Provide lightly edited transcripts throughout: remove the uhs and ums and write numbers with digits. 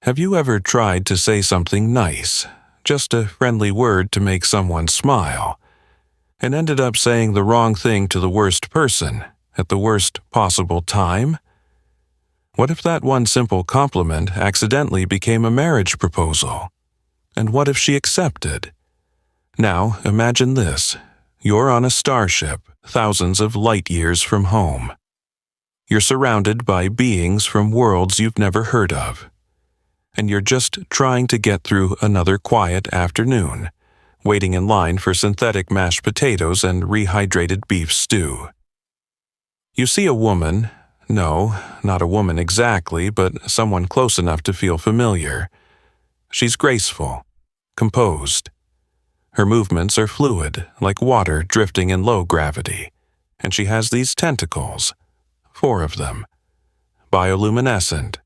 Have you ever tried to say something nice, just a friendly word to make someone smile, and ended up saying the wrong thing to the worst person at the worst possible time? What if that one simple compliment accidentally became a marriage proposal? And what if she accepted? Now, imagine this. You're on a starship, thousands of light years from home. You're surrounded by beings from worlds you've never heard of. And you're just trying to get through another quiet afternoon, waiting in line for synthetic mashed potatoes and rehydrated beef stew. You see a woman, no, not a woman exactly, but someone close enough to feel familiar. She's graceful, composed. Her movements are fluid, like water drifting in low gravity, and she has these tentacles, 4 of them, bioluminescent,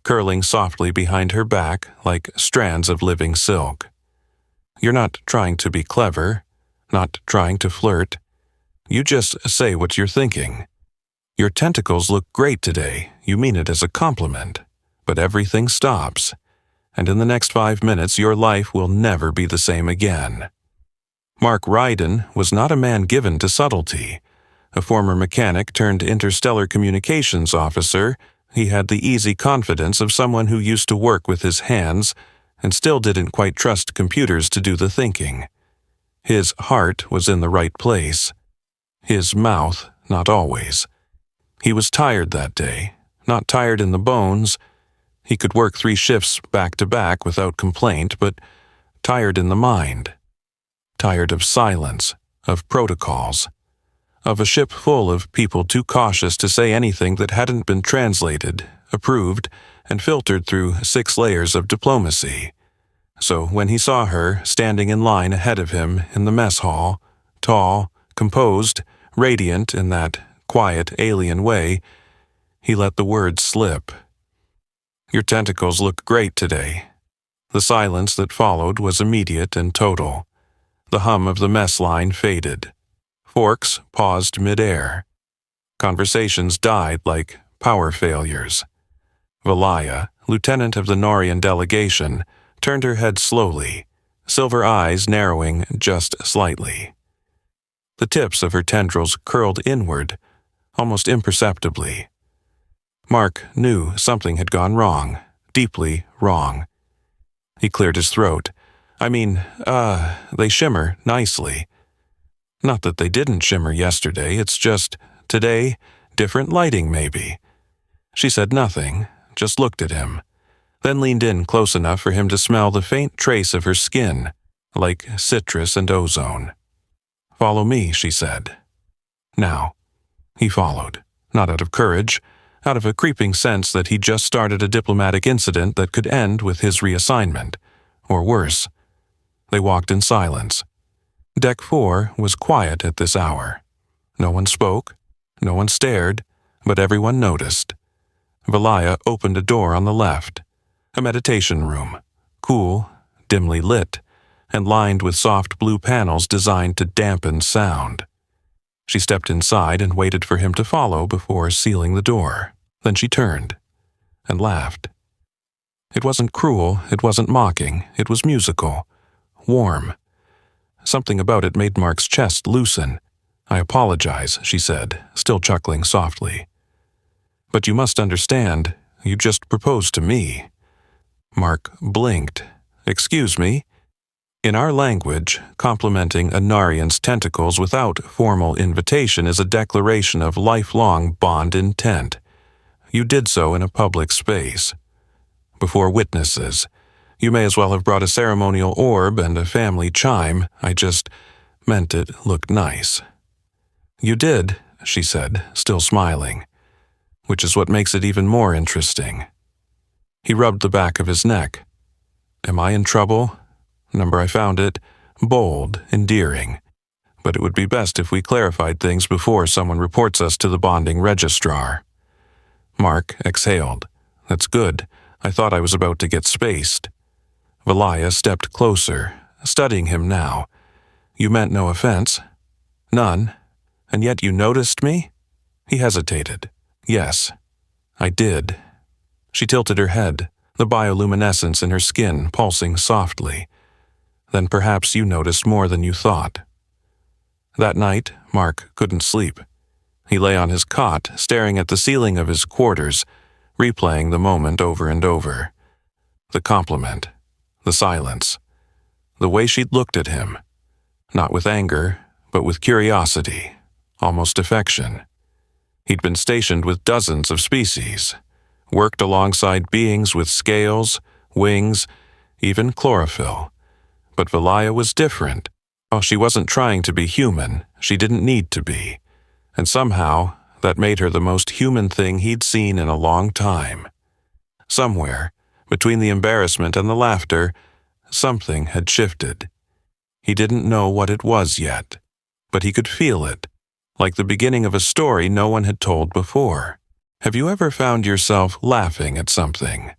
curling softly behind her back like strands of living silk. You're not trying to be clever, not trying to flirt. You just say what you're thinking. Your tentacles look great today. You mean it as a compliment. But everything stops. And in the next 5 minutes, your life will never be the same again. Mark Ryden was not a man given to subtlety. A former mechanic turned interstellar communications officer, he had the easy confidence of someone who used to work with his hands and still didn't quite trust computers to do the thinking. His heart was in the right place. His mouth, not always. He was tired that day, not tired in the bones. He could work 3 shifts back to back without complaint, but tired in the mind. Tired of silence, of protocols, of a ship full of people too cautious to say anything that hadn't been translated, approved, and filtered through 6 layers of diplomacy. So when he saw her standing in line ahead of him in the mess hall, tall, composed, radiant in that quiet alien way, he let the words slip. "Your tentacles look great today." The silence that followed was immediate and total. The hum of the mess line faded. Forks paused mid-air. Conversations died like power failures. Valaya, lieutenant of the Norian delegation, turned her head slowly, silver eyes narrowing just slightly. The tips of her tendrils curled inward, almost imperceptibly. Mark knew something had gone wrong, deeply wrong. He cleared his throat. They shimmer nicely. Not that they didn't shimmer yesterday, it's just, today, different lighting maybe. She said nothing, just looked at him, then leaned in close enough for him to smell the faint trace of her skin, like citrus and ozone. "Follow me," she said. Now, he followed, not out of courage, out of a creeping sense that he'd just started a diplomatic incident that could end with his reassignment, or worse. They walked in silence. Deck 4 was quiet at this hour. No one spoke, no one stared, but everyone noticed. Valaya opened a door on the left, a meditation room, cool, dimly lit, and lined with soft blue panels designed to dampen sound. She stepped inside and waited for him to follow before sealing the door. Then she turned and laughed. It wasn't cruel, it wasn't mocking, it was musical, warm. Something about it made Mark's chest loosen. "I apologize," she said, still chuckling softly. "But you must understand, you just proposed to me." Mark blinked. "Excuse me?" In our language, complimenting a Narian's tentacles without formal invitation is a declaration of lifelong bond intent. You did so in a public space. Before witnesses. You may as well have brought a ceremonial orb and a family chime. I just meant it looked nice. "You did," she said, still smiling, "which is what makes it even more interesting." He rubbed the back of his neck. "Am I in trouble?" Number I found it, bold, endearing. But it would be best if we clarified things before someone reports us to the bonding registrar. Mark exhaled. "That's good. I thought I was about to get spaced." Valaya stepped closer, studying him now. "You meant no offense?" "None. And yet you noticed me?" He hesitated. "Yes, I did." She tilted her head, the bioluminescence in her skin pulsing softly. Then perhaps you noticed more than you thought. That night, Mark couldn't sleep. He lay on his cot, staring at the ceiling of his quarters, replaying the moment over and over. The compliment, the silence, the way she'd looked at him, not with anger, but with curiosity, almost affection. He'd been stationed with dozens of species, worked alongside beings with scales, wings, even chlorophyll. But Valaya was different. While she wasn't trying to be human, she didn't need to be. And somehow, that made her the most human thing he'd seen in a long time. Somewhere, between the embarrassment and the laughter, something had shifted. He didn't know what it was yet, but he could feel it, like the beginning of a story no one had told before. Have you ever found yourself laughing at something?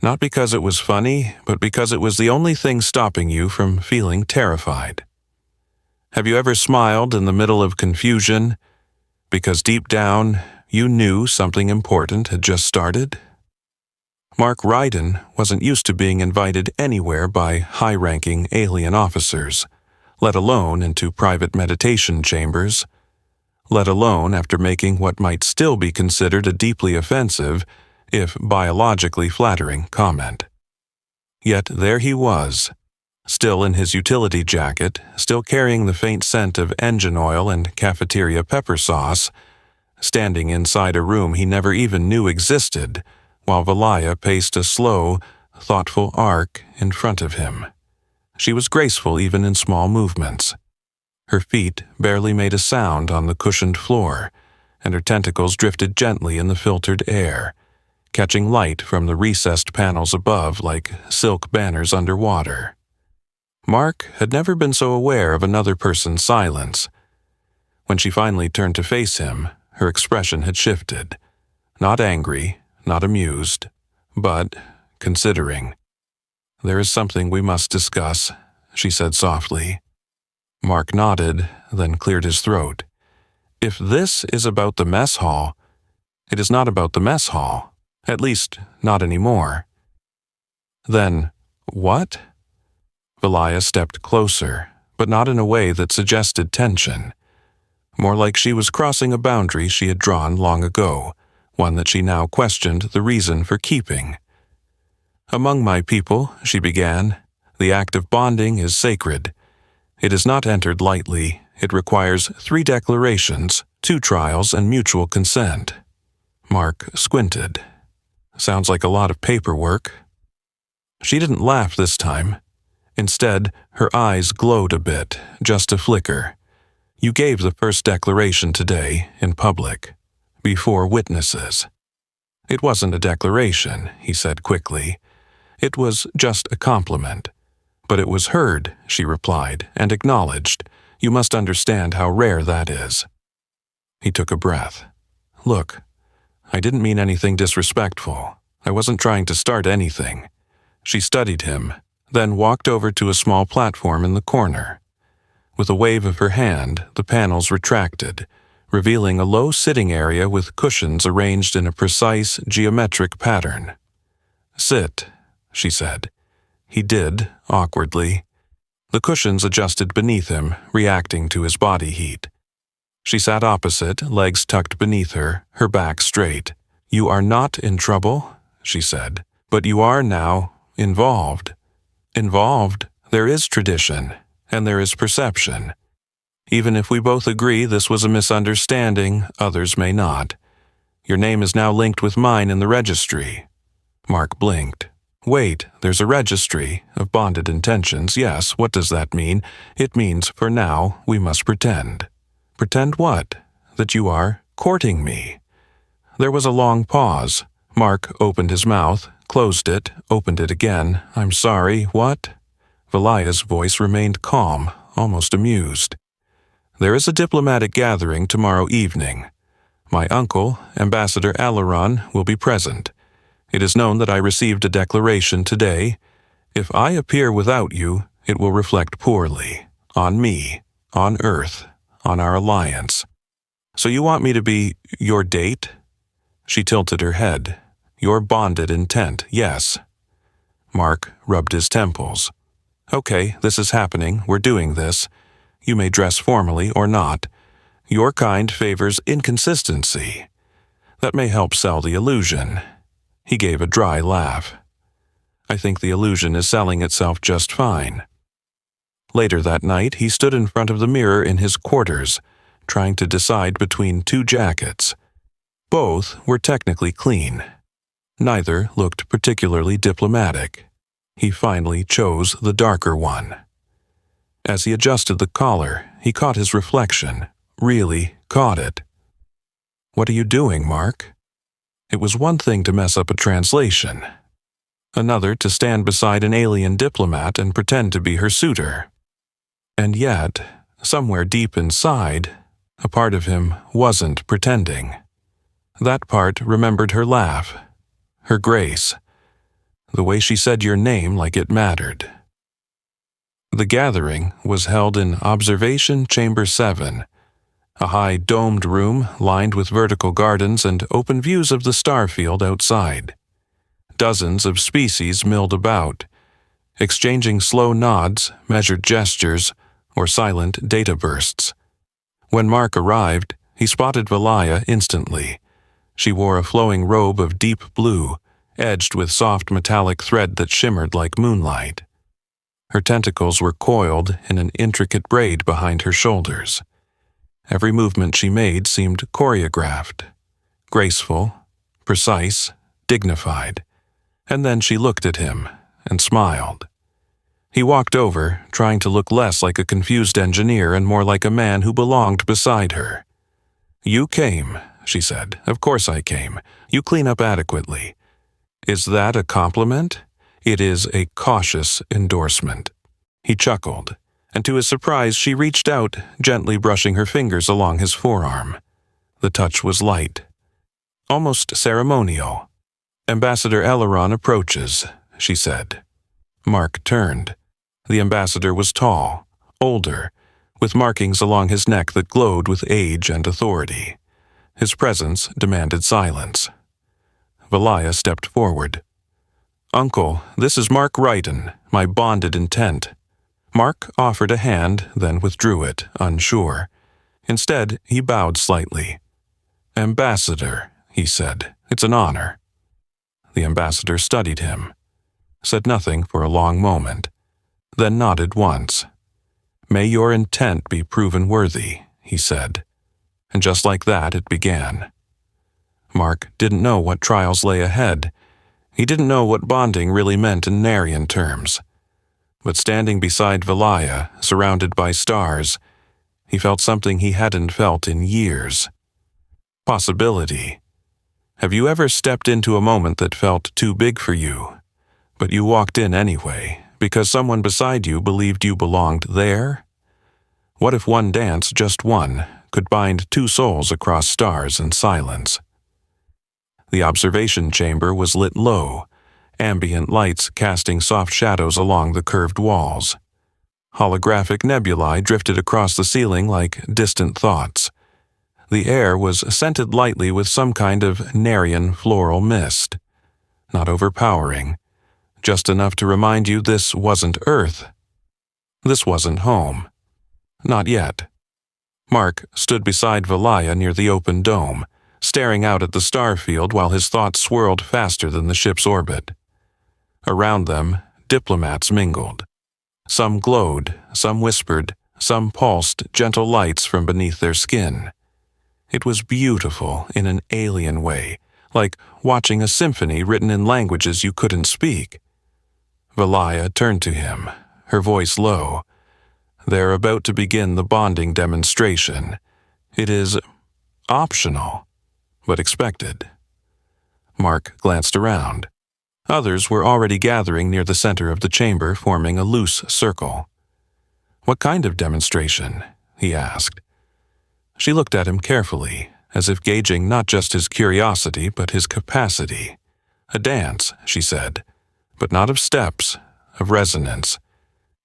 Not because it was funny, but because it was the only thing stopping you from feeling terrified. Have you ever smiled in the middle of confusion, because deep down you knew something important had just started? Mark Ryden wasn't used to being invited anywhere by high-ranking alien officers, let alone into private meditation chambers, let alone after making what might still be considered a deeply offensive, if biologically flattering, comment. Yet there he was, still in his utility jacket, still carrying the faint scent of engine oil and cafeteria pepper sauce, standing inside a room he never even knew existed, while Valaya paced a slow, thoughtful arc in front of him. She was graceful even in small movements. Her feet barely made a sound on the cushioned floor, and her tentacles drifted gently in the filtered air, catching light from the recessed panels above like silk banners underwater. Mark had never been so aware of another person's silence. When she finally turned to face him, her expression had shifted. Not angry, not amused, but considering. "There is something we must discuss," she said softly. Mark nodded, then cleared his throat. "If this is about the mess hall, it is not about the mess hall. At least, not anymore." "Then, what?" Valaya stepped closer, but not in a way that suggested tension. More like she was crossing a boundary she had drawn long ago, one that she now questioned the reason for keeping. "Among my people," she began, "the act of bonding is sacred. It is not entered lightly. It requires 3 declarations, 2 trials, and mutual consent." Mark squinted. "Sounds like a lot of paperwork." She didn't laugh this time. Instead, her eyes glowed a bit, just a flicker. "You gave the first declaration today, in public, before witnesses." "It wasn't a declaration," he said quickly. "It was just a compliment. But it was heard," she replied, "and acknowledged. You must understand how rare that is." He took a breath. "Look, I didn't mean anything disrespectful. I wasn't trying to start anything." She studied him, then walked over to a small platform in the corner. With a wave of her hand, the panels retracted, revealing a low sitting area with cushions arranged in a precise geometric pattern. "Sit," she said. He did, awkwardly. The cushions adjusted beneath him, reacting to his body heat. She sat opposite, legs tucked beneath her, her back straight. "You are not in trouble," she said, "but you are now involved." Involved, there is tradition, and there is perception. Even if we both agree this was a misunderstanding, others may not. Your name is now linked with mine in the registry. Mark blinked. "Wait, there's a registry of bonded intentions. Yes, what does that mean? It means, for now, we must pretend." "Pretend what?" "That you are courting me." There was a long pause. Mark opened his mouth, closed it, opened it again. "I'm sorry, what?" Valaya's voice remained calm, almost amused. "There is a diplomatic gathering tomorrow evening. My uncle, Ambassador Alaron, will be present. It is known that I received a declaration today. If I appear without you, it will reflect poorly. On me, on Earth, on our alliance. So you want me to be your date?" She tilted her head. Your bonded intent, yes. Mark rubbed his temples. Okay, this is happening. We're doing this. You may dress formally or not. Your kind favors inconsistency. That may help sell the illusion. He gave a dry laugh. I think the illusion is selling itself just fine. Later that night, he stood in front of the mirror in his quarters, trying to decide between two jackets. Both were technically clean. Neither looked particularly diplomatic. He finally chose the darker one. As he adjusted the collar, he caught his reflection, really caught it. What are you doing, Mark? It was one thing to mess up a translation. Another to stand beside an alien diplomat and pretend to be her suitor. And yet, somewhere deep inside, a part of him wasn't pretending. That part remembered her laugh, her grace, the way she said your name like it mattered. The gathering was held in Observation Chamber 7, a high domed room lined with vertical gardens and open views of the star field outside. Dozens of species milled about, exchanging slow nods, measured gestures, or silent data bursts. When Mark arrived, he spotted Valaya instantly. She wore a flowing robe of deep blue, edged with soft metallic thread that shimmered like moonlight. Her tentacles were coiled in an intricate braid behind her shoulders. Every movement she made seemed choreographed, graceful, precise, dignified. And then she looked at him and smiled. He walked over, trying to look less like a confused engineer and more like a man who belonged beside her. You came, she said. Of course I came. You clean up adequately. Is that a compliment? It is a cautious endorsement. He chuckled, and to his surprise she reached out, gently brushing her fingers along his forearm. The touch was light, almost ceremonial. Ambassador Eleron approaches, she said. Mark turned. The ambassador was tall, older, with markings along his neck that glowed with age and authority. His presence demanded silence. Valaya stepped forward. Uncle, this is Mark Ryden, my bonded intent. Mark offered a hand, then withdrew it, unsure. Instead, he bowed slightly. Ambassador, he said, it's an honor. The ambassador studied him, said nothing for a long moment, then nodded once. May your intent be proven worthy, he said. And just like that, it began. Mark didn't know what trials lay ahead. He didn't know what bonding really meant in Narian terms. But standing beside Valaya, surrounded by stars, he felt something he hadn't felt in years. Possibility. Have you ever stepped into a moment that felt too big for you, but you walked in anyway, because someone beside you believed you belonged there? What if one dance, just one, could bind two souls across stars and silence? The observation chamber was lit low, ambient lights casting soft shadows along the curved walls. Holographic nebulae drifted across the ceiling like distant thoughts. The air was scented lightly with some kind of Narian floral mist. Not overpowering, just enough to remind you this wasn't Earth. This wasn't home. Not yet. Mark stood beside Valaya near the open dome, staring out at the star field while his thoughts swirled faster than the ship's orbit. Around them, diplomats mingled. Some glowed, some whispered, some pulsed gentle lights from beneath their skin. It was beautiful in an alien way, like watching a symphony written in languages you couldn't speak. Valaya turned to him, her voice low. They're about to begin the bonding demonstration. It is optional, but expected. Mark glanced around. Others were already gathering near the center of the chamber, forming a loose circle. What kind of demonstration? He asked. She looked at him carefully, as if gauging not just his curiosity but his capacity. A dance, she said, but not of steps, of resonance.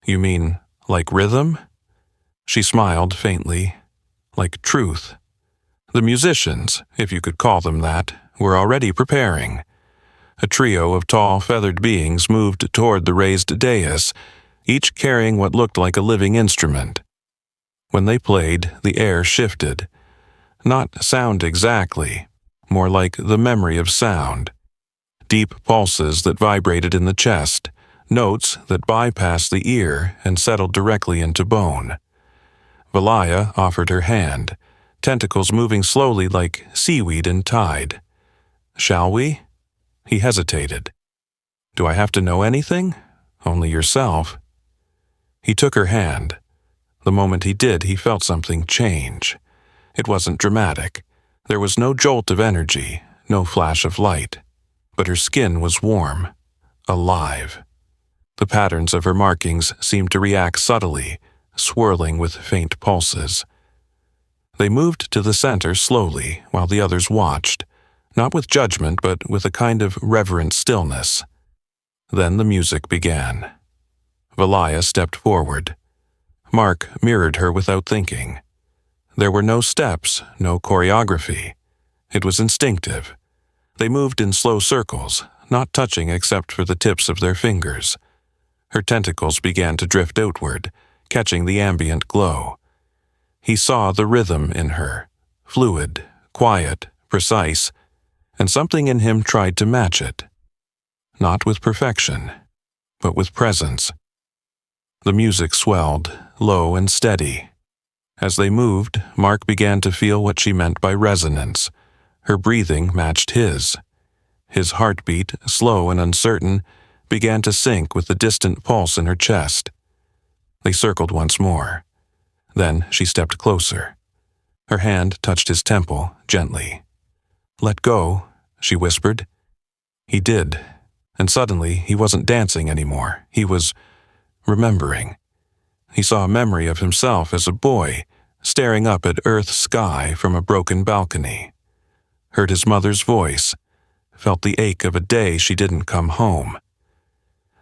You mean like rhythm? She smiled faintly. Like truth. The musicians, if you could call them that, were already preparing. A trio of tall, feathered beings moved toward the raised dais, each carrying what looked like a living instrument. When they played, the air shifted. Not sound exactly, more like the memory of sound. Deep pulses that vibrated in the chest, notes that bypassed the ear and settled directly into bone. Valaya offered her hand, tentacles moving slowly like seaweed in tide. "Shall we?" He hesitated. "Do I have to know anything? Only yourself." He took her hand. The moment he did, he felt something change. It wasn't dramatic. There was no jolt of energy, no flash of light. But her skin was warm, alive. The patterns of her markings seemed to react subtly, swirling with faint pulses. They moved to the center slowly while the others watched, not with judgment but with a kind of reverent stillness. Then the music began. Valaya stepped forward. Mark mirrored her without thinking. There were no steps, no choreography. It was instinctive. They moved in slow circles, not touching except for the tips of their fingers. Her tentacles began to drift outward, catching the ambient glow. He saw the rhythm in her, fluid, quiet, precise, and something in him tried to match it. Not with perfection, but with presence. The music swelled, low and steady. As they moved, Mark began to feel what she meant by resonance. Her breathing matched his. His heartbeat, slow and uncertain, began to sync with the distant pulse in her chest. They circled once more. Then she stepped closer. Her hand touched his temple, gently. "Let go," she whispered. He did, and suddenly he wasn't dancing anymore. He was remembering. He saw a memory of himself as a boy, staring up at Earth's sky from a broken balcony. Heard his mother's voice, felt the ache of a day she didn't come home.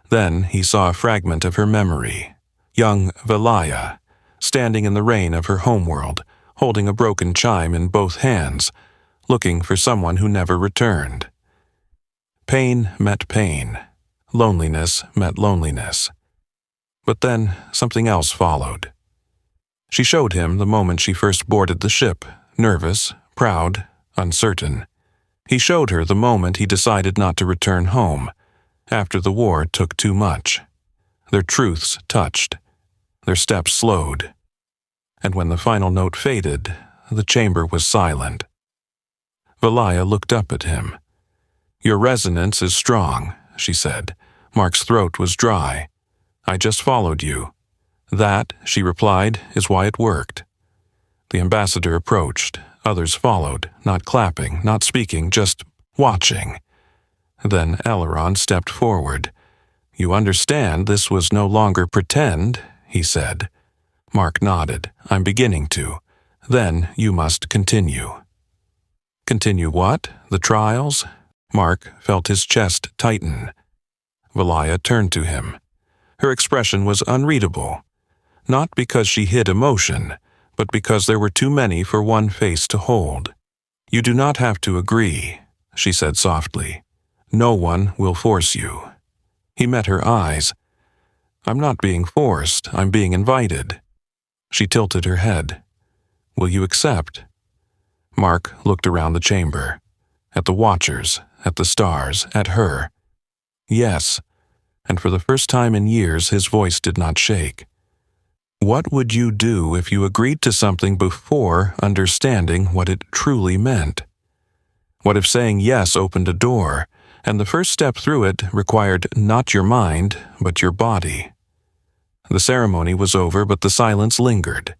Then he saw a fragment of her memory, young Valaya, standing in the rain of her homeworld, holding a broken chime in both hands, looking for someone who never returned. Pain met pain. Loneliness met loneliness. But then something else followed. She showed him the moment she first boarded the ship, nervous, proud, uncertain. He showed her the moment he decided not to return home, after the war took too much. Their truths touched. Their steps slowed. And when the final note faded, the chamber was silent. Valaya looked up at him. "Your resonance is strong," she said. Mark's throat was dry. "I just followed you." "That," she replied, "is why it worked." The ambassador approached. Others followed, not clapping, not speaking, just watching. Then Eleron stepped forward. "You understand this was no longer pretend," he said. Mark nodded. "I'm beginning to. Then you must continue." "Continue what? The trials?" Mark felt his chest tighten. Valaya turned to him. Her expression was unreadable, not because she hid emotion, but because there were too many for one face to hold. "You do not have to agree," she said softly. "No one will force you." He met her eyes. "I'm not being forced, I'm being invited." She tilted her head. "Will you accept?" Mark looked around the chamber, at the watchers, at the stars, at her. "Yes," and for the first time in years his voice did not shake. "What would you do if you agreed to something before understanding what it truly meant? What if saying yes opened a door, and the first step through it required not your mind, but your body?" The ceremony was over, but the silence lingered.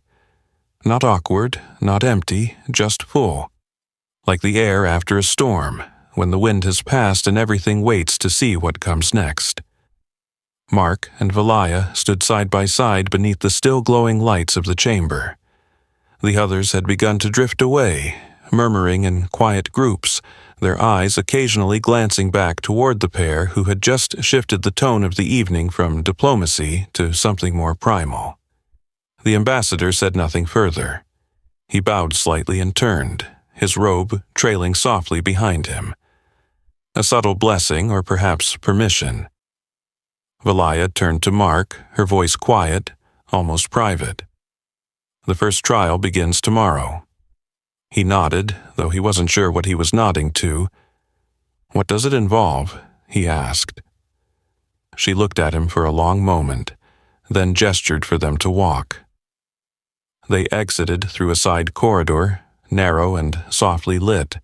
Not awkward, not empty, just full. Like the air after a storm, when the wind has passed and everything waits to see what comes next. Mark and Valaya stood side by side beneath the still glowing lights of the chamber. The others had begun to drift away, murmuring in quiet groups, their eyes occasionally glancing back toward the pair who had just shifted the tone of the evening from diplomacy to something more primal. The ambassador said nothing further. He bowed slightly and turned, his robe trailing softly behind him. A subtle blessing or perhaps permission. Valaya turned to Mark, her voice quiet, almost private. The first trial begins tomorrow. He nodded, though he wasn't sure what he was nodding to. What does it involve? He asked. She looked at him for a long moment, then gestured for them to walk. They exited through a side corridor, narrow and softly lit,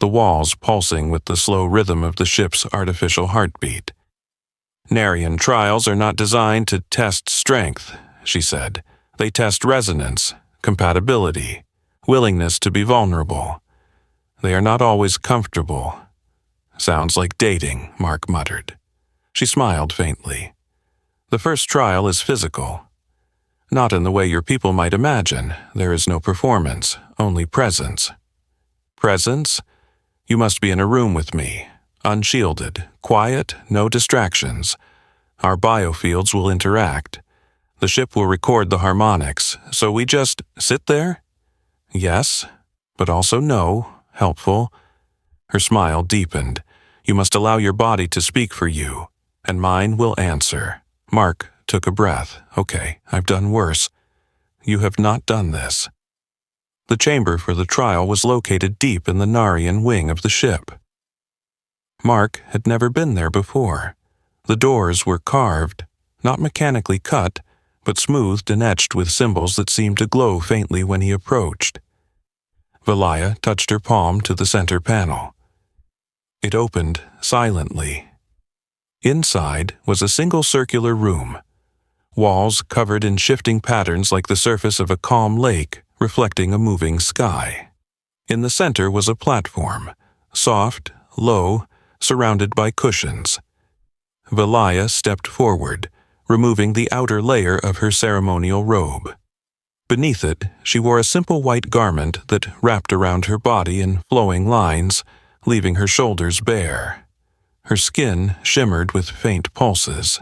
the walls pulsing with the slow rhythm of the ship's artificial heartbeat. Narian trials are not designed to test strength, she said. They test resonance, compatibility, willingness to be vulnerable. They are not always comfortable. Sounds like dating, Mark muttered. She smiled faintly. The first trial is physical. Not in the way your people might imagine. There is no performance, only presence. Presence? You must be in a room with me, unshielded, quiet, no distractions. Our biofields will interact. The ship will record the harmonics, so we just sit there? Yes, but also no, helpful. Her smile deepened. You must allow your body to speak for you, and mine will answer. Mark took a breath. Okay, I've done worse. You have not done this. The chamber for the trial was located deep in the Narian wing of the ship. Mark had never been there before. The doors were carved, not mechanically cut, but smoothed and etched with symbols that seemed to glow faintly when he approached. Valaya touched her palm to the center panel. It opened silently. Inside was a single circular room, walls covered in shifting patterns like the surface of a calm lake reflecting a moving sky. In the center was a platform, soft, low, surrounded by cushions. Valaya stepped forward, removing the outer layer of her ceremonial robe. Beneath it, she wore a simple white garment that wrapped around her body in flowing lines, leaving her shoulders bare. Her skin shimmered with faint pulses.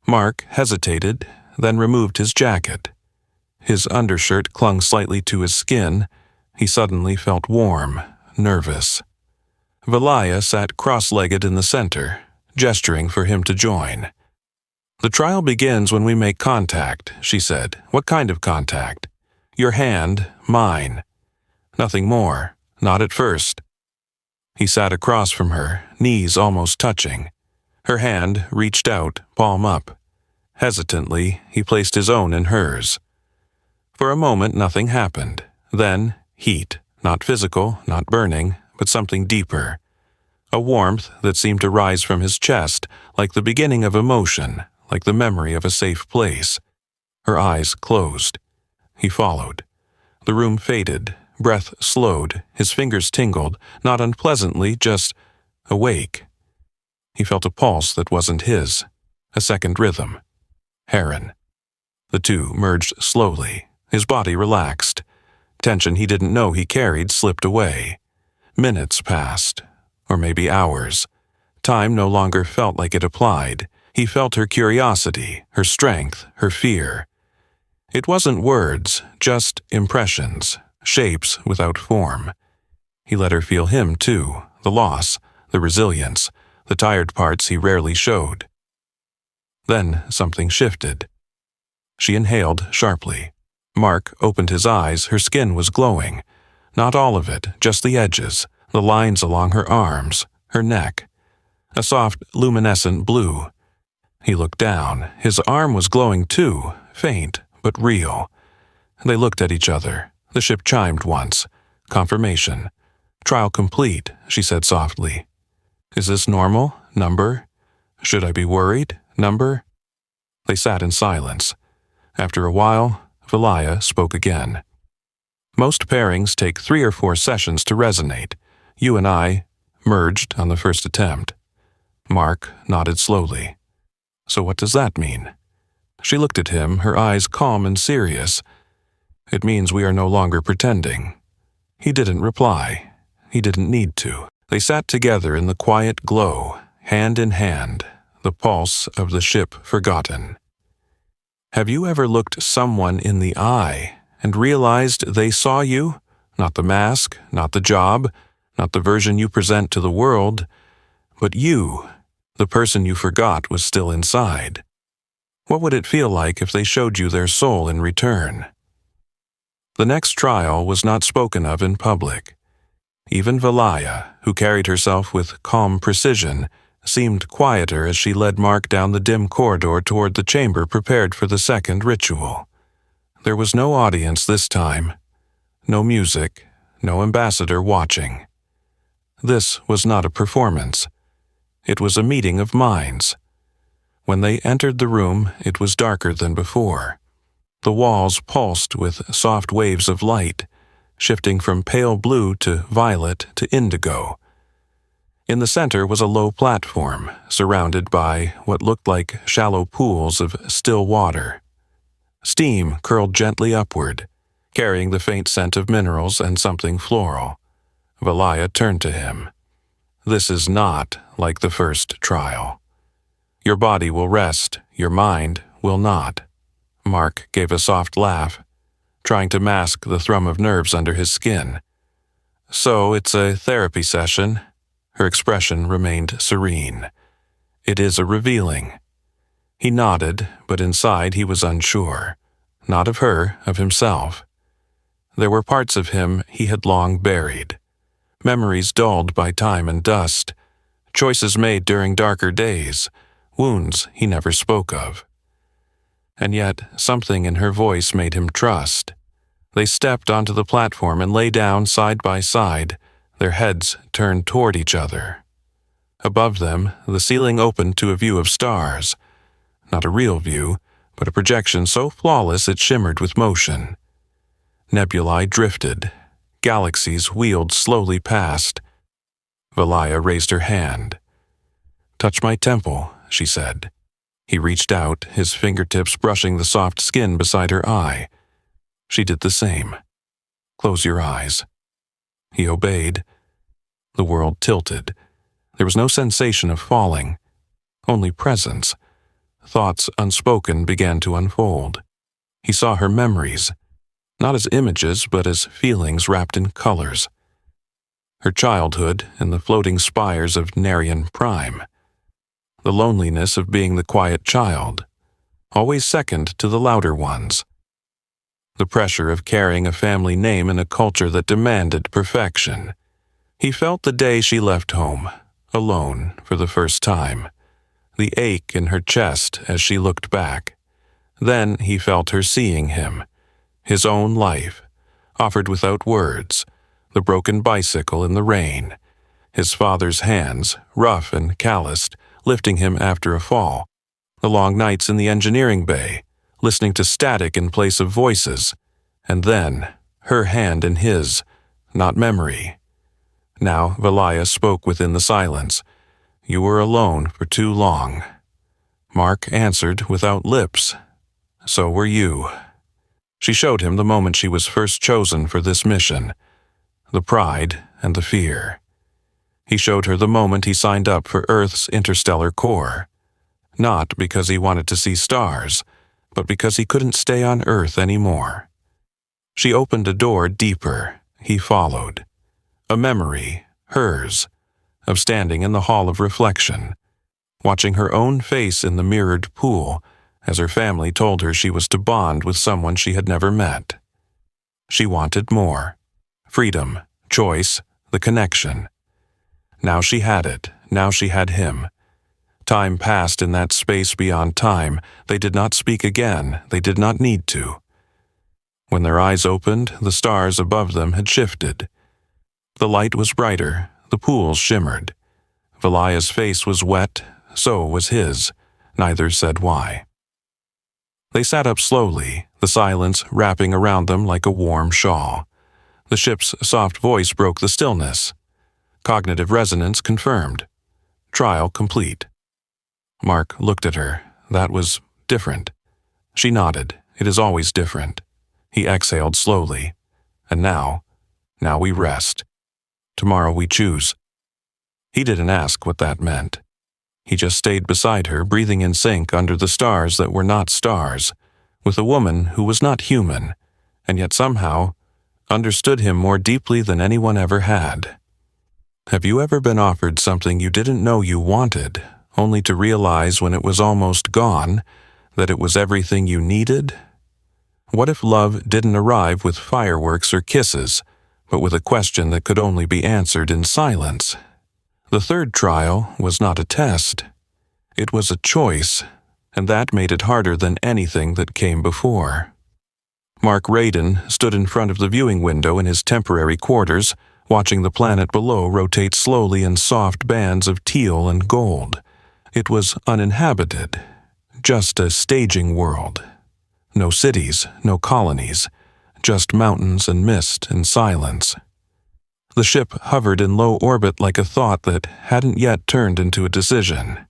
Mark hesitated, then removed his jacket. His undershirt clung slightly to his skin. He suddenly felt warm, nervous. Valaya sat cross-legged in the center, gesturing for him to join. The trial begins when we make contact, she said. What kind of contact? Your hand, mine. Nothing more, not at first. He sat across from her, knees almost touching. Her hand reached out, palm up. Hesitantly, he placed his own in hers. For a moment, nothing happened. Then, heat, not physical, not burning, but something deeper. A warmth that seemed to rise from his chest, like the beginning of emotion, like the memory of a safe place. Her eyes closed. He followed. The room faded, breath slowed, his fingers tingled, not unpleasantly, just awake. He felt a pulse that wasn't his, a second rhythm. Heron. The two merged slowly. His body relaxed. Tension he didn't know he carried slipped away. Minutes passed, or maybe hours. Time no longer felt like it applied. He felt her curiosity, her strength, her fear. It wasn't words, just impressions, shapes without form. He let her feel him, too, the loss, the resilience, the tired parts he rarely showed. Then something shifted. She inhaled sharply. Mark opened his eyes. Her skin was glowing. Not all of it, just the edges, the lines along her arms, her neck. A soft, luminescent blue. He looked down. His arm was glowing too, faint, but real. They looked at each other. The ship chimed once. Confirmation. Trial complete, she said softly. Is this normal? Number? Should I be worried? Number? They sat in silence. After a while, Valaya spoke again. Most pairings take 3 or 4 sessions to resonate. You and I merged on the first attempt. Mark nodded slowly. So what does that mean? She looked at him, her eyes calm and serious. It means we are no longer pretending. He didn't reply. He didn't need to. They sat together in the quiet glow, hand in hand, the pulse of the ship forgotten. Have you ever looked someone in the eye and realized they saw you? Not the mask, not the job, not the version you present to the world, But you, the person you forgot, was still inside. What would it feel like if they showed you their soul in return? The next trial was not spoken of in public. Even Valaya, who carried herself with calm precision, seemed quieter as she led Mark down the dim corridor toward the chamber prepared for the second ritual. There was no audience this time, no music, no ambassador watching. This was not a performance. It was a meeting of minds. When they entered the room, it was darker than before. The walls pulsed with soft waves of light, shifting from pale blue to violet to indigo. In the center was a low platform, surrounded by what looked like shallow pools of still water. Steam curled gently upward, carrying the faint scent of minerals and something floral. Valaya turned to him. "This is not like the first trial. Your body will rest, your mind will not." Mark gave a soft laugh, trying to mask the thrum of nerves under his skin. "So it's a therapy session?" Her expression remained serene. "It is a revealing." He nodded, but inside he was unsure. Not of her, of himself. There were parts of him he had long buried. Memories dulled by time and dust. Choices made during darker days. Wounds he never spoke of. And yet, something in her voice made him trust. They stepped onto the platform and lay down side by side, their heads turned toward each other. Above them, the ceiling opened to a view of stars. Not a real view, but a projection so flawless it shimmered with motion. Nebulae drifted. Galaxies wheeled slowly past. Valaya raised her hand. "Touch my temple," she said. He reached out, his fingertips brushing the soft skin beside her eye. She did the same. "Close your eyes." He obeyed. The world tilted. There was no sensation of falling, only presence. Thoughts unspoken began to unfold. He saw her memories, not as images but as feelings wrapped in colors. Her childhood and the floating spires of Narian Prime. The loneliness of being the quiet child, always second to the louder ones. The pressure of carrying a family name in a culture that demanded perfection. He felt the day she left home, alone for the first time, the ache in her chest as she looked back. Then he felt her seeing him, his own life, offered without words, the broken bicycle in the rain, his father's hands, rough and calloused, lifting him after a fall, the long nights in the engineering bay, listening to static in place of voices, and then her hand in his, not memory. Now Valaya spoke within the silence. "You were alone for too long." Mark answered without lips. "So were you." She showed him the moment she was first chosen for this mission, the pride and the fear. He showed her the moment he signed up for Earth's interstellar core, not because he wanted to see stars, but because he couldn't stay on Earth anymore. She opened a door deeper. He followed. A memory, hers, of standing in the hall of reflection, watching her own face in the mirrored pool as her family told her she was to bond with someone she had never met. She wanted more. Freedom, choice, the connection. Now she had it. Now she had him. Time passed in that space beyond time. They did not speak again. They did not need to. When their eyes opened, the stars above them had shifted. The light was brighter. The pools shimmered. Valaya's face was wet. So was his. Neither said why. They sat up slowly, the silence wrapping around them like a warm shawl. The ship's soft voice broke the stillness. Cognitive resonance confirmed. Trial complete. Mark looked at her. That was different. She nodded. It is always different. He exhaled slowly. And now we rest. Tomorrow we choose. He didn't ask what that meant. He just stayed beside her, breathing in sync under the stars that were not stars, with a woman who was not human, and yet somehow understood him more deeply than anyone ever had. Have you ever been offered something you didn't know you wanted, only to realize when it was almost gone that it was everything you needed? What if love didn't arrive with fireworks or kisses, but with a question that could only be answered in silence? The third trial was not a test. It was a choice, and that made it harder than anything that came before. Mark Radin stood in front of the viewing window in his temporary quarters, watching the planet below rotate slowly in soft bands of teal and gold. It was uninhabited, just a staging world. No cities, no colonies, just mountains and mist and silence. The ship hovered in low orbit like a thought that hadn't yet turned into a decision.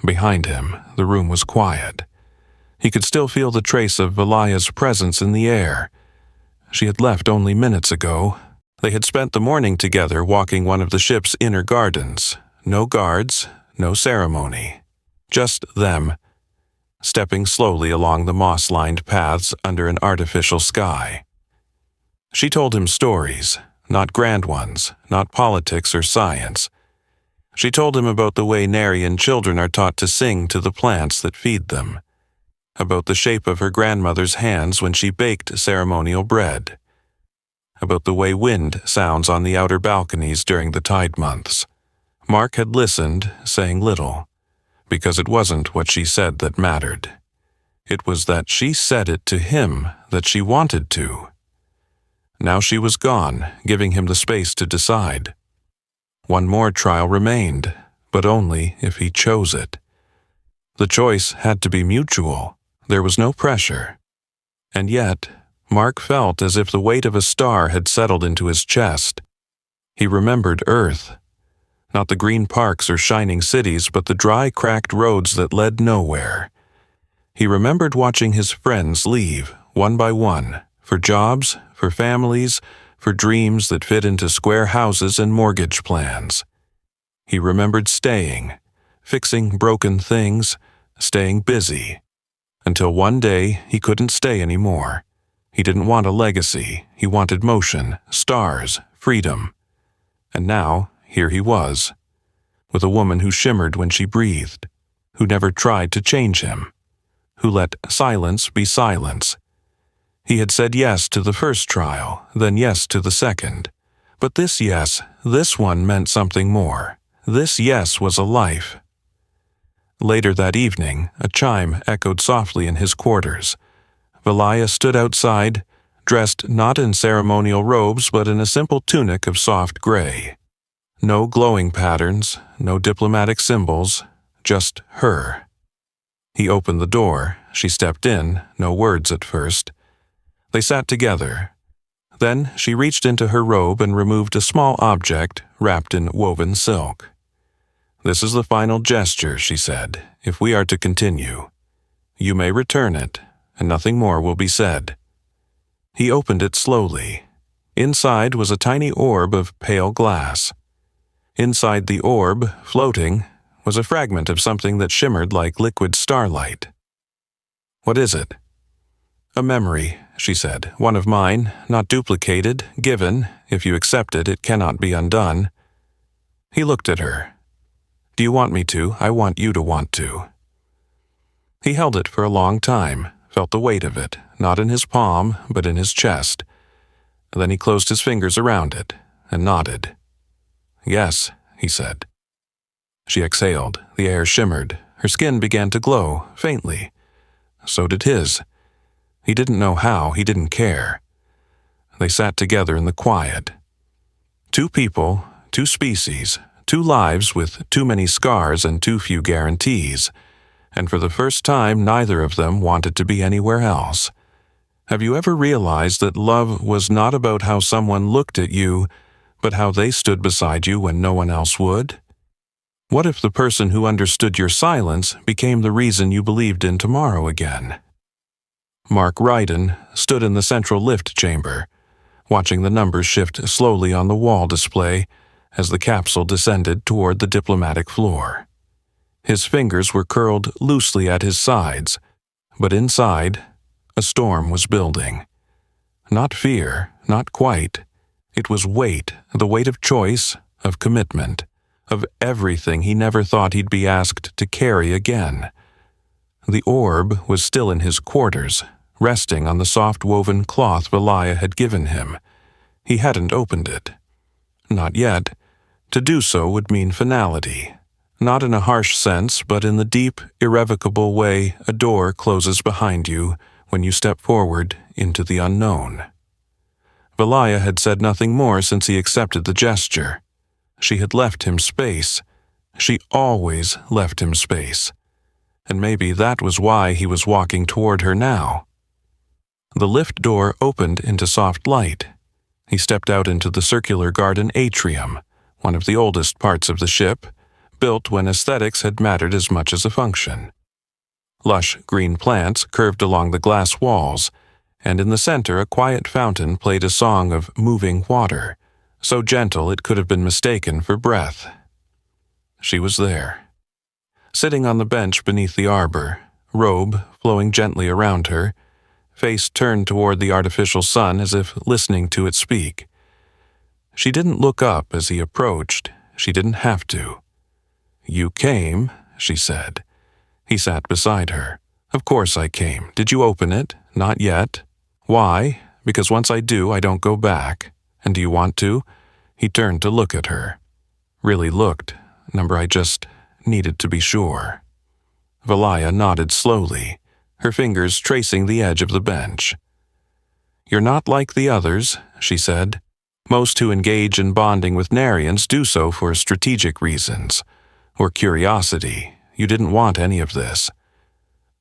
Behind him, the room was quiet. He could still feel the trace of Velaya's presence in the air. She had left only minutes ago. They had spent the morning together walking one of the ship's inner gardens. No guards, no ceremony. Just them, stepping slowly along the moss-lined paths under an artificial sky. She told him stories, not grand ones, not politics or science. She told him about the way Narian children are taught to sing to the plants that feed them, about the shape of her grandmother's hands when she baked ceremonial bread, about the way wind sounds on the outer balconies during the tide months. Mark had listened, saying little, because it wasn't what she said that mattered. It was that she said it to him that she wanted to. Now she was gone, giving him the space to decide. One more trial remained, but only if he chose it. The choice had to be mutual. There was no pressure. And yet, Mark felt as if the weight of a star had settled into his chest. He remembered Earth. Not the green parks or shining cities, but the dry, cracked roads that led nowhere. He remembered watching his friends leave, one by one, for jobs, for families, for dreams that fit into square houses and mortgage plans. He remembered staying, fixing broken things, staying busy, until one day he couldn't stay anymore. He didn't want a legacy. He wanted motion, stars, freedom. And now, here he was, with a woman who shimmered when she breathed, who never tried to change him, who let silence be silence. He had said yes to the first trial, then yes to the second. But this yes, this one meant something more. This yes was a life. Later that evening, a chime echoed softly in his quarters. Velaya stood outside, dressed not in ceremonial robes but in a simple tunic of soft gray. No glowing patterns, no diplomatic symbols, just her. He opened the door. She stepped in, no words at first. They sat together. Then she reached into her robe and removed a small object wrapped in woven silk. "This is the final gesture," she said, "if we are to continue. You may return it, and nothing more will be said." He opened it slowly. Inside was a tiny orb of pale glass. Inside the orb, floating, was a fragment of something that shimmered like liquid starlight. "What is it?" "A memory," she said. "One of mine, not duplicated, given. If you accept it, it cannot be undone." He looked at her. "Do you want me to? I want you to want to." He held it for a long time, felt the weight of it, not in his palm, but in his chest. Then he closed his fingers around it and nodded. "Yes," he said. She exhaled. The air shimmered. Her skin began to glow, faintly. So did his. He didn't know how, he didn't care. They sat together in the quiet. Two people, two species, two lives with too many scars and too few guarantees. And for the first time, neither of them wanted to be anywhere else. Have you ever realized that love was not about how someone looked at you, but how they stood beside you when no one else would? What if the person who understood your silence became the reason you believed in tomorrow again? Mark Ryden stood in the central lift chamber, watching the numbers shift slowly on the wall display as the capsule descended toward the diplomatic floor. His fingers were curled loosely at his sides, but inside, a storm was building. Not fear, not quite. It was weight, the weight of choice, of commitment, of everything he never thought he'd be asked to carry again. The orb was still in his quarters, resting on the soft-woven cloth Valaya had given him. He hadn't opened it. Not yet. To do so would mean finality. Not in a harsh sense, but in the deep, irrevocable way a door closes behind you when you step forward into the unknown. Valaya had said nothing more since he accepted the gesture. She had left him space. She always left him space. And maybe that was why he was walking toward her now. The lift door opened into soft light. He stepped out into the circular garden atrium, one of the oldest parts of the ship, built when aesthetics had mattered as much as a function. Lush green plants curved along the glass walls, and in the center a quiet fountain played a song of moving water, so gentle it could have been mistaken for breath. She was there. Sitting on the bench beneath the arbor, robe flowing gently around her, face turned toward the artificial sun as if listening to it speak. She didn't look up as he approached. She didn't have to. "You came," she said. He sat beside her. "Of course I came. Did you open it? Not yet. Why? Because once I do, I don't go back. And do you want to?" He turned to look at her. Really looked. Number I just needed to be sure. Valaya nodded slowly, her fingers tracing the edge of the bench. "You're not like the others," she said. "Most who engage in bonding with Narians do so for strategic reasons, or curiosity. You didn't want any of this."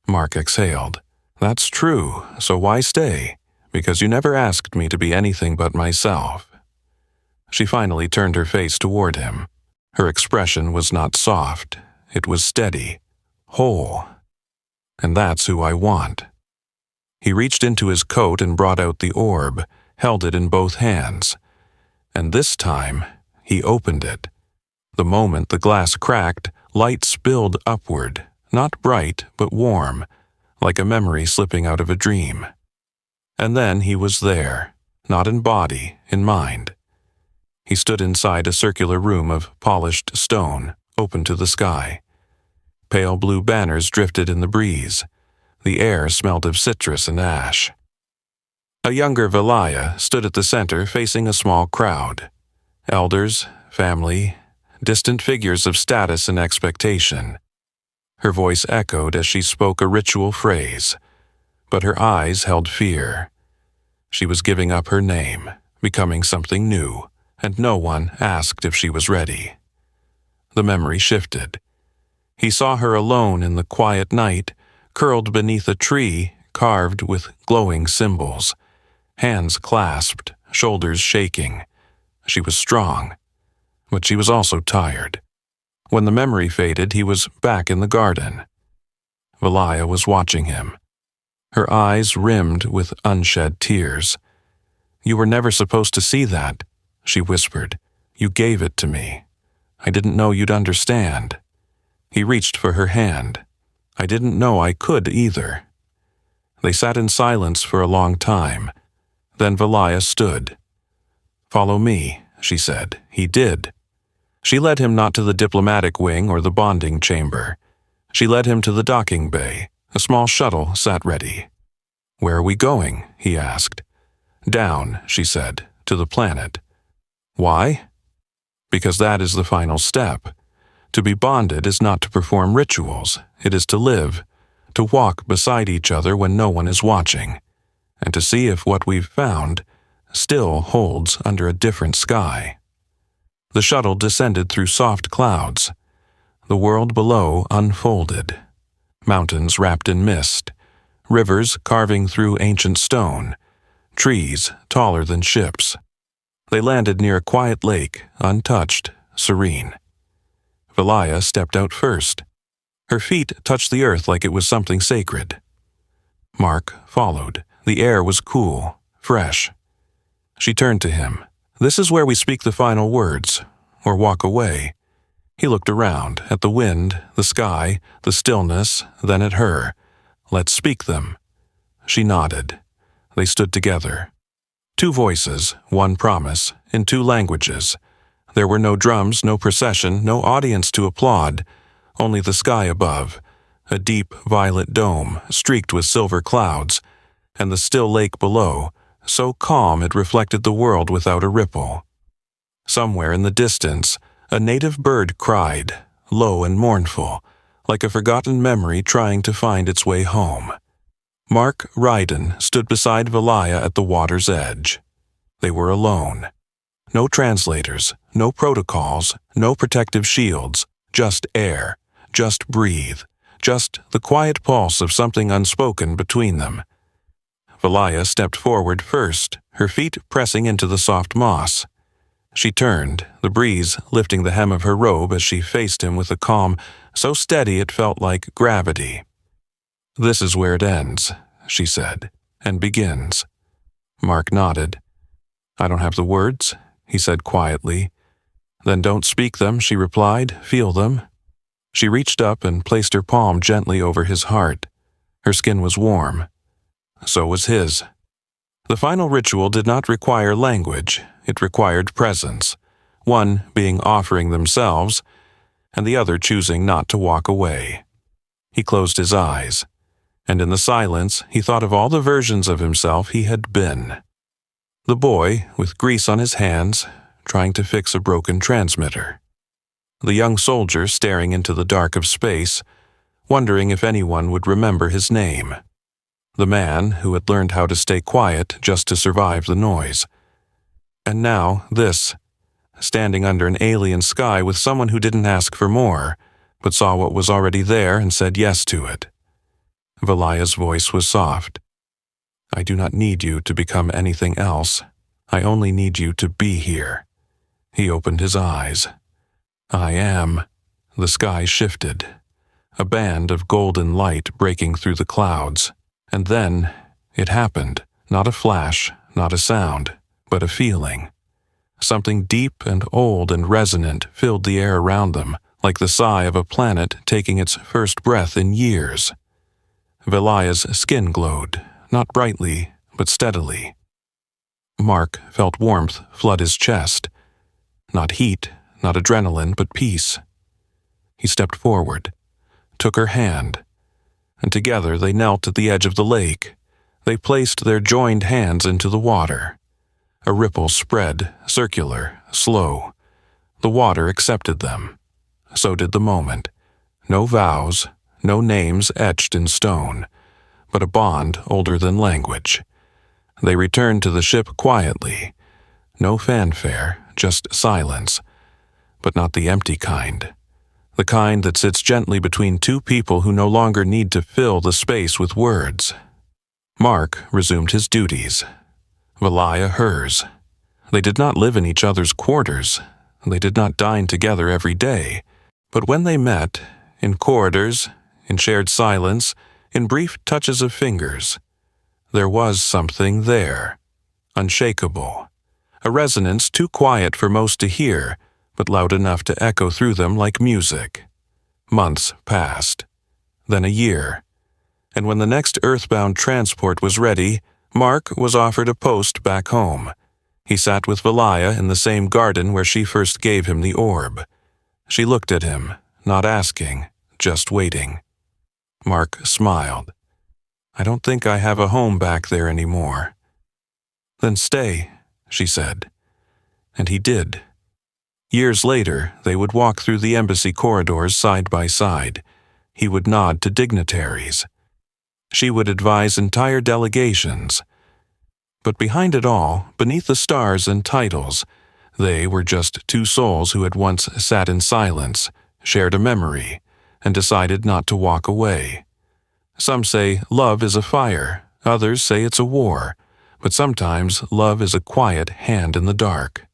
Mark exhaled. "That's true, so why stay? Because you never asked me to be anything but myself." She finally turned her face toward him. Her expression was not soft. It was steady, whole. "And that's who I want." He reached into his coat and brought out the orb, held it in both hands. And this time, he opened it. The moment the glass cracked, light spilled upward, not bright but warm, like a memory slipping out of a dream. And then he was there, not in body, in mind. He stood inside a circular room of polished stone, open to the sky. Pale blue banners drifted in the breeze. The air smelled of citrus and ash. A younger Valaya stood at the center facing a small crowd. Elders, family, distant figures of status and expectation. Her voice echoed as she spoke a ritual phrase, but her eyes held fear. She was giving up her name, becoming something new, and no one asked if she was ready. The memory shifted. He saw her alone in the quiet night, curled beneath a tree carved with glowing symbols, hands clasped, shoulders shaking. She was strong, but she was also tired. When the memory faded, he was back in the garden. Valaya was watching him, her eyes rimmed with unshed tears. "You were never supposed to see that," she whispered. "You gave it to me. I didn't know you'd understand." He reached for her hand. "I didn't know I could either." They sat in silence for a long time. Then Valaya stood. "Follow me," she said. He did. She led him not to the diplomatic wing or the bonding chamber. She led him to the docking bay. A small shuttle sat ready. "Where are we going?" he asked. "Down," she said, "to the planet." "Why?" "Because that is the final step. To be bonded is not to perform rituals. It is to live, to walk beside each other when no one is watching, and to see if what we've found still holds under a different sky." The shuttle descended through soft clouds. The world below unfolded. Mountains wrapped in mist, rivers carving through ancient stone, trees taller than ships. They landed near a quiet lake, untouched, serene. Valaya stepped out first. Her feet touched the earth like it was something sacred. Mark followed. The air was cool, fresh. She turned to him. "This is where we speak the final words, or walk away." He looked around, at the wind, the sky, the stillness, then at her. "Let's speak them." She nodded. They stood together. Two voices, one promise, in two languages. There were no drums, no procession, no audience to applaud, only the sky above, a deep violet dome streaked with silver clouds, and the still lake below, so calm it reflected the world without a ripple. Somewhere in the distance, a native bird cried, low and mournful, like a forgotten memory trying to find its way home. Mark Ryden stood beside Valaya at the water's edge. They were alone. No translators, no protocols, no protective shields, just air, just breathe, just the quiet pulse of something unspoken between them. Valaya stepped forward first, her feet pressing into the soft moss. She turned, the breeze lifting the hem of her robe as she faced him with a calm so steady it felt like gravity. "This is where it ends," she said, "and begins." Mark nodded. "I don't have the words," he said quietly. "Then don't speak them," she replied. "Feel them." She reached up and placed her palm gently over his heart. Her skin was warm. So was his. The final ritual did not require language. It required presence, one being offering themselves, and the other choosing not to walk away. He closed his eyes, and in the silence he thought of all the versions of himself he had been. The boy, with grease on his hands, trying to fix a broken transmitter. The young soldier staring into the dark of space, wondering if anyone would remember his name. The man who had learned how to stay quiet just to survive the noise. And now this, standing under an alien sky with someone who didn't ask for more, but saw what was already there and said yes to it. Valaya's voice was soft. "I do not need you to become anything else. I only need you to be here." He opened his eyes. "I am." The sky shifted, a band of golden light breaking through the clouds. And then it happened, not a flash, not a sound, but a feeling. Something deep and old and resonant filled the air around them, like the sigh of a planet taking its first breath in years. Valaya's skin glowed, not brightly, but steadily. Mark felt warmth flood his chest. Not heat, not adrenaline, but peace. He stepped forward, took her hand, and together they knelt at the edge of the lake. They placed their joined hands into the water. A ripple spread, circular, slow. The water accepted them. So did the moment. No vows, no names etched in stone, but a bond older than language. They returned to the ship quietly. No fanfare, just silence, but not the empty kind. The kind that sits gently between two people who no longer need to fill the space with words. Mark resumed his duties. Valaya hers. They did not live in each other's quarters. They did not dine together every day. But when they met, in corridors, in shared silence, in brief touches of fingers, there was something there, unshakable, a resonance too quiet for most to hear, but loud enough to echo through them like music. Months passed, then a year, and when the next earthbound transport was ready, Mark was offered a post back home. He sat with Valaya in the same garden where she first gave him the orb. She looked at him, not asking, just waiting. Mark smiled. "I don't think I have a home back there anymore." "Then stay," she said. And he did. Years later, they would walk through the embassy corridors side by side. He would nod to dignitaries. She would advise entire delegations. But behind it all, beneath the stars and titles, they were just two souls who had once sat in silence, shared a memory, and decided not to walk away. Some say love is a fire, others say it's a war, but sometimes love is a quiet hand in the dark.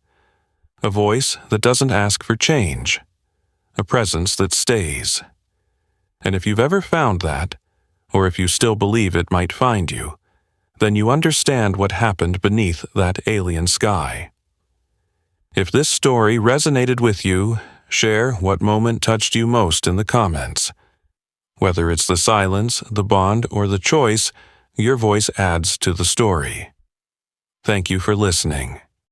A voice that doesn't ask for change. A presence that stays. And if you've ever found that, or if you still believe it might find you, then you understand what happened beneath that alien sky. If this story resonated with you, share what moment touched you most in the comments. Whether it's the silence, the bond, or the choice, your voice adds to the story. Thank you for listening.